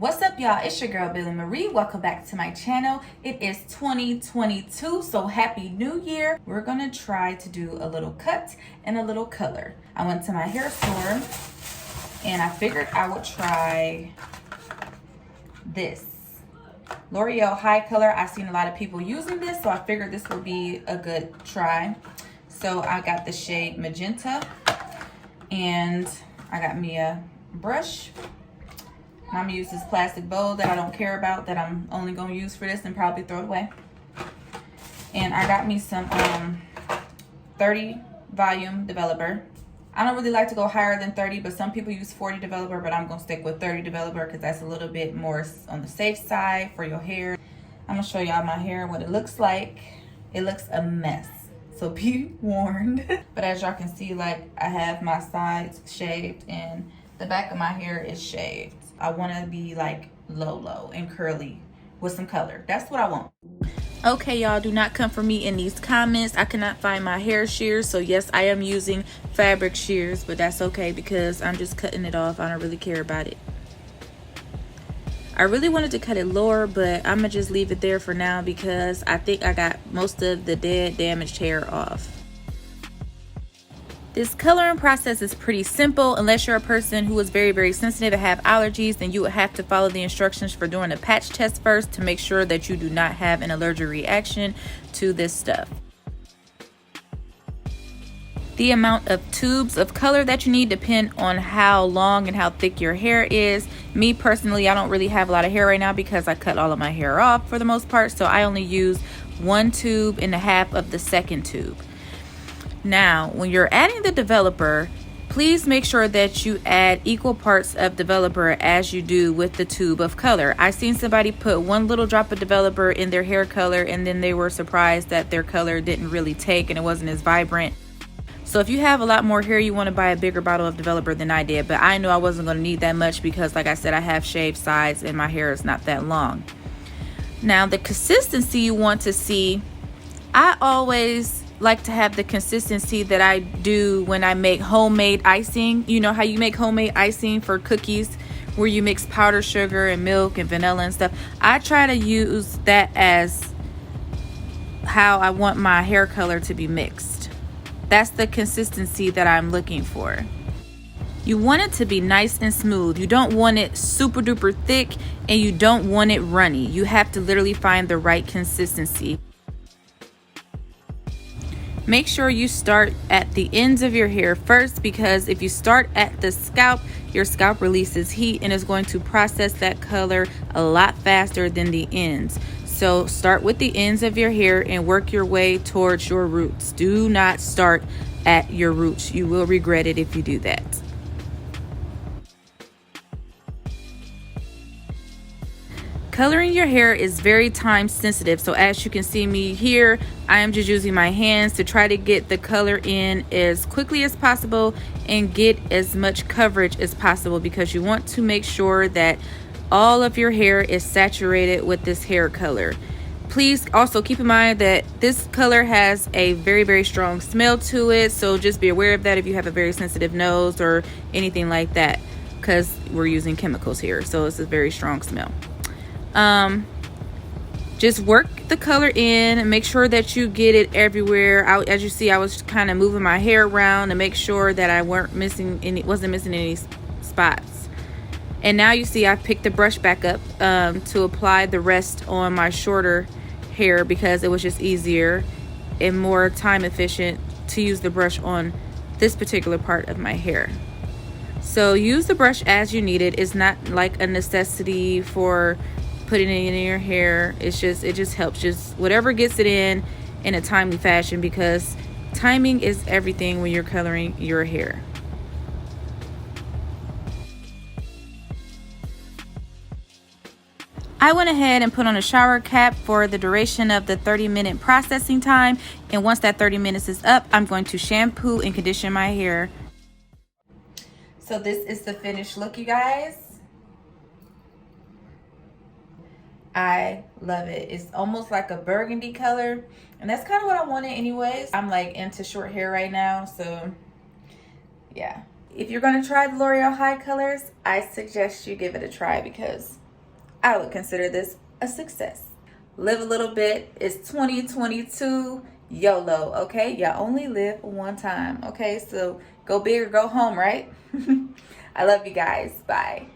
What's up, y'all? It's your girl Billy Marie. Welcome back to my channel. It is 2022, so happy new year. We're gonna try to do a little cut and a little color. I went to my hair store and I figured I would try this L'Oreal High Color. I've seen a lot of people using this, so I figured this would be a good try. So I got the shade Magenta and I got me a brush. I'm gonna use this plastic bowl that I don't care about, that I'm only gonna use for this and probably throw it away. And I got me some 30 volume developer. I don't really like to go higher than 30, but some people use 40 developer, but I'm gonna stick with 30 developer because that's a little bit more on the safe side for your hair. I'm gonna show y'all my hair, what it looks like. It looks a mess, so be warned. But as y'all can see, like, I have my sides shaved and the back of my hair is shaved. I want to be like low and curly with some color. That's what I want. Okay, y'all, do not come for me in these comments. I cannot find my hair shears, so yes, I am using fabric shears, but that's okay because I'm just cutting it off. I don't really care about it. I really wanted to cut it lower, but I'm gonna just leave it there for now because I think I got most of the dead, damaged hair off. This coloring process is pretty simple. Unless you're a person who is very sensitive and have allergies, then you would have to follow the instructions for doing a patch test first to make sure that you do not have an allergic reaction to this stuff. The amount of tubes of color that you need depend on how long and how thick your hair is. Me personally, I don't really have a lot of hair right now because I cut all of my hair off for the most part, so I only use 1 tube and a half of the second tube. Now, when you're adding the developer, please make sure that you add equal parts of developer as you do with the tube of color. I seen somebody put 1 little drop of developer in their hair color and then they were surprised that their color didn't really take and it wasn't as vibrant. So if you have a lot more hair, you want to buy a bigger bottle of developer than I did, but I knew I wasn't going to need that much because, like I said, I have shaved sides and my hair is not that long. Now, the consistency you want to see, I always like to have the consistency that I do when I make homemade icing. You know how you make homemade icing for cookies where you mix powdered sugar and milk and vanilla and stuff. I try to use that as how I want my hair color to be mixed. That's the consistency that I'm looking for. You want it to be nice and smooth. You don't want it super duper thick and you don't want it runny. You have to literally find the right consistency. Make sure you start at the ends of your hair first, because if you start at the scalp, your scalp releases heat and is going to process that color a lot faster than the ends. So start with the ends of your hair and work your way towards your roots. Do not start at your roots. You will regret it if you do that. Coloring your hair is very time sensitive, so as you can see me here, I am just using my hands to try to get the color in as quickly as possible and get as much coverage as possible, because you want to make sure that all of your hair is saturated with this hair color. Please also keep in mind that this color has a very strong smell to it, so just be aware of that if you have a very sensitive nose or anything like that, because we're using chemicals here, so it's a very strong smell. Just work the color in and make sure that you get it everywhere. As you see, I was kind of moving my hair around to make sure that I wasn't missing any spots. And now you see I picked the brush back up to apply the rest on my shorter hair because it was just easier and more time efficient to use the brush on this particular part of my hair. So use the brush as you need it. It's not like a necessity for putting it in your hair. It just helps, just whatever gets it in a timely fashion, because timing is everything when you're coloring your hair. I went ahead and put on a shower cap for the duration of the 30-minute processing time, and once that 30 minutes is up, I'm going to shampoo and condition my hair. So this is the finished look, you guys. I love it. It's almost like a burgundy color, and that's kind of what I wanted anyways. I'm like into short hair right now, so yeah. If you're going to try the L'Oreal High Colors, I suggest you give it a try because I would consider this a success. Live a little bit. It's 2022. YOLO, okay? You only live one time, okay? So go big or go home, right? I love you guys. Bye.